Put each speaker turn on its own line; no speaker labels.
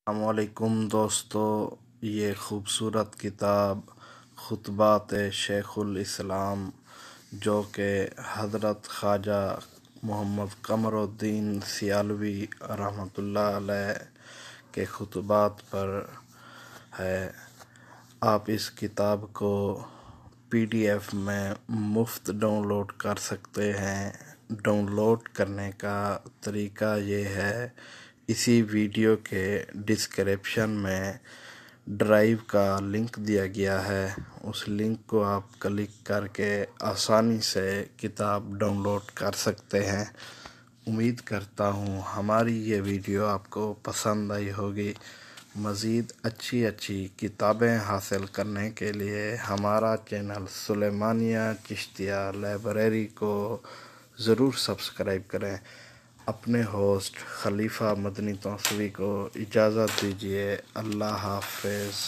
अस्सलाम वालेकुम दोस्तों, ये खूबसूरत किताब खुतबात शेखुल इस्लाम जो कि हज़रत ख्वाजा मोहम्मद कमरुद्दीन सियालवी रहमतुल्लाह अलैह के खुतबात पर है। आप इस किताब को PDF में मुफ्त डाउनलोड कर सकते हैं। डाउनलोड करने का तरीका ये है, इसी वीडियो के डिस्क्रिप्शन में ड्राइव का लिंक दिया गया है। उस लिंक को आप क्लिक करके आसानी से किताब डाउनलोड कर सकते हैं। उम्मीद करता हूँ हमारी ये वीडियो आपको पसंद आई होगी। मज़ीद अच्छी किताबें हासिल करने के लिए हमारा चैनल सुलेमानिया चिश्तिया लाइब्रेरी को ज़रूर सब्सक्राइब करें। अपने होस्ट खलीफा मदनी तौसवी को इजाज़त दीजिए। अल्लाह हाफ़िज़।